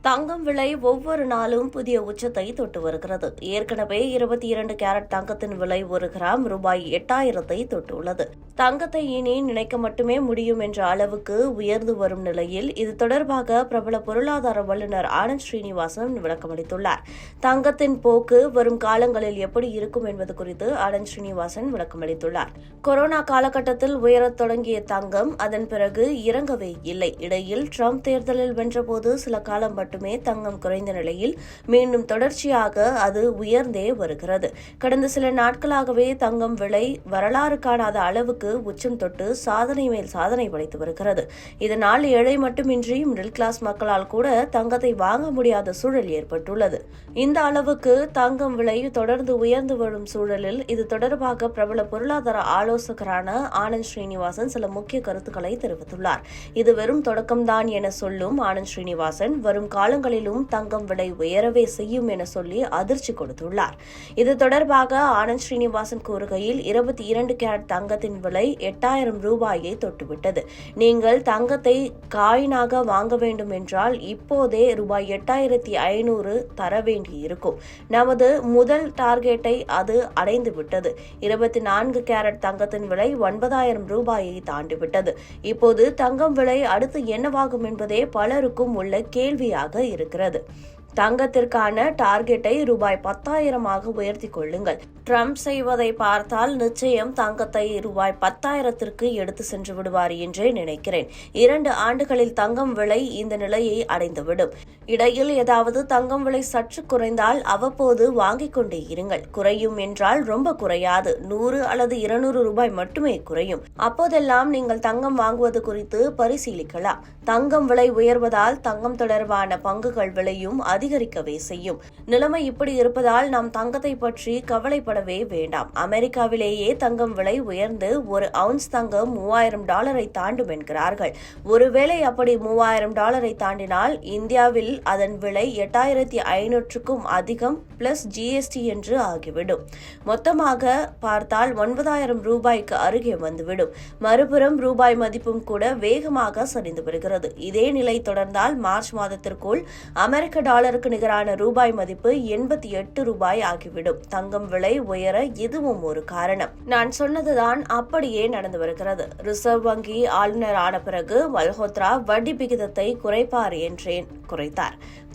தங்கம் விலை ஒவ்வொரு நாளும் புதிய உச்சத்தை தொட்டு வருகிறது. ஏற்கனவே 22 கேரட் தங்கத்தின் விலை ஒரு கிராம் ரூபாய் 8,000 தொட்டுள்ளது. தங்கத்தை இனி நினைக்க மட்டுமே முடியும் என்ற அளவுக்கு உயர்ந்து வரும் நிலையில் இது தொடர்பாக பிரபல பொருளாதார வல்லுநர் ஆனந்த் ஸ்ரீனிவாசன் விளக்கமளித்துள்ளார். தங்கத்தின் போக்கு வரும் காலங்களில் எப்படி இருக்கும் என்பது குறித்து ஆனந்த் ஸ்ரீனிவாசன் விளக்கமளித்துள்ளார். கொரோனா காலகட்டத்தில் உயரத் தொடங்கிய தங்கம் அதன் பிறகு இறங்கவே இல்லை. இடையில் ட்ரம்ப் தேர்தலில் வென்றபோது சில காலம் மட்டுமே தங்கம் குறைந்த நிலையில் மீண்டும் தொடர்ச்சியாக அது உயர்ந்தே வருகிறது. கடந்த சில நாட்களாகவே தங்கம் விலை வரலாறு காணாத அளவுக்கு உச்சம் தொட்டு சாதனை மேல் சாதனை படைத்து வருகிறது. இதனால் ஏழை மட்டுமின்றி மிடில் கிளாஸ் மக்களால் கூட தங்கத்தை வாங்க முடியாத சூழல் ஏற்பட்டுள்ளது. இந்த அளவுக்கு தங்கம் விலை தொடர்ந்து உயர்ந்து வரும் சூழலில் இது தொடர்பாக பிரபல பொருளாதார ஆலோசகரான ஆனந்த் ஸ்ரீனிவாசன் சில முக்கிய கருத்துக்களை தெரிவித்துள்ளார். இது வெறும் தொடக்கம்தான் என சொல்லும் ஆனந்த் ஸ்ரீனிவாசன் வரும் காலங்களிலும் தங்கம் விலை உயரவே செய்யும் என சொல்லி அதிர்ச்சி கொடுத்துள்ளார். இது தொடர்பாக ஆனந்த் ஸ்ரீனிவாசன் கூறுகையில் 22 கேரட் தங்கத்தின் விலை 8,000 ரூபாயை தொட்டுவிட்டது. நீங்கள் தங்கத்தை காயினாக வாங்க வேண்டும் என்றால் இப்போதே ரூபாய் 8,500 தர வேண்டியிருக்கும். நமது முதல் டார்கெட்டை அது அடைந்துவிட்டது. 24 கேரட் தங்கத்தின் விலை 9,000 ரூபாயை தாண்டிவிட்டது. இப்போது தங்கம் விலை அடுத்து என்னவாகும் என்பதே பலருக்கும் உள்ள கேள்வியாக இருக்கிறது. தங்கத்திற்கான டார்கெட்டை ரூபாய் 10,000 உயர்த்திக் கொள்ளுங்கள். ட்ரம்ப் செய்வதை பார்த்தால் நிச்சயம் தங்கத்தை ரூபாய் 10,000 எடுத்து சென்று விடுவார் என்றே நினைக்கிறேன். 2 ஆண்டுகளில் தங்கம் விலை இந்த நிலையை அடைந்துவிடும். இடையில் ஏதாவது தங்கம் விலை சற்று குறைந்தால் அவ்வப்போது வாங்கிக் கொண்டே இருங்கள். குறையும் என்றால் ரொம்ப குறையாது, 100 அல்லது 200 ரூபாய் மட்டுமே குறையும். அப்போதெல்லாம் நீங்கள் தங்கம் வாங்குவது குறித்து பரிசீலிக்கலாம். தங்கம் விலை உயர்வதால் தங்கம் தொடர்பான பங்குகள் விலையும் அதிகரிக்கவே செய்யும். நிலைமை இப்படி இருப்பதால் நாம் தங்கத்தை பற்றி கவலைப்படவே வேண்டாம். அமெரிக்காவிலேயே தங்கம் விலை உயர்ந்து ஒரு அவுன்ஸ் தங்கம் $3,000 தாண்டும் என்கிறார்கள். ஒருவேளை அப்படி $3,000 தாண்டினால் இந்தியாவில் அதன் விலை 8,500க்கும் அதிகம் பிளஸ் ஜிஎஸ்டி என்று ஆகிவிடும். மொத்தமாக பார்த்தால் 9,000 ரூபாய்க்கு அருகே வந்துவிடும். மறுபுறம் ரூபாய் மதிப்பும் கூட வேகமாக சரிந்து வருகிறது. இதே நிலை தொடர்ந்தால் மார்ச் மாதத்திற்குள் அமெரிக்க டாலருக்கு நிகரான ரூபாய் மதிப்பு 88 ரூபாய் ஆகிவிடும். தங்கம் விலை உயர இதுவும் ஒரு காரணம். நான் சொன்னதுதான் அப்படியே நடந்து வருகிறது. ரிசர்வ் வங்கி ஆளுநர் ஆன பிறகு மல்ஹோத்ரா வட்டி விகிதத்தை குறைப்பார் என்றேன், குறைத்தார்.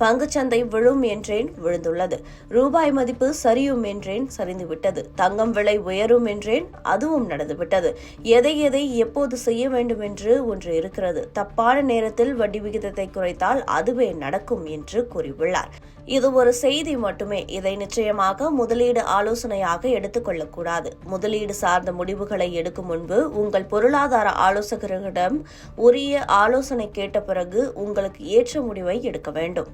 பங்குச்சந்தை விழும் என்றேன், விழுந்துள்ளது. ரூபாய் மதிப்பு சரியும் என்றேன், சரிந்துவிட்டது. தங்கம் விலை உயரும் என்றேன், அதுவும் நடந்துவிட்டது. எதை எப்போது செய்ய வேண்டும் என்று ஒன்று இருக்கிறது. தப்பான நேரத்தில் வட்டி விகிதத்தை குறைத்தால் அதுவே நடக்கும் என்று கூறியுள்ளார். இது ஒரு செய்தி மட்டுமே. இதை நிச்சயமாக முதலீடு ஆலோசனையாக எடுத்துக்கொள்ளக்கூடாது. முதலீடு சார்ந்த முடிவுகளை எடுக்கும் முன்பு உங்கள் பொருளாதார ஆலோசகரிடம் உரிய ஆலோசனை கேட்ட பிறகு உங்களுக்கு ஏற்ற முடிவை எடுக்க வேண்டும்.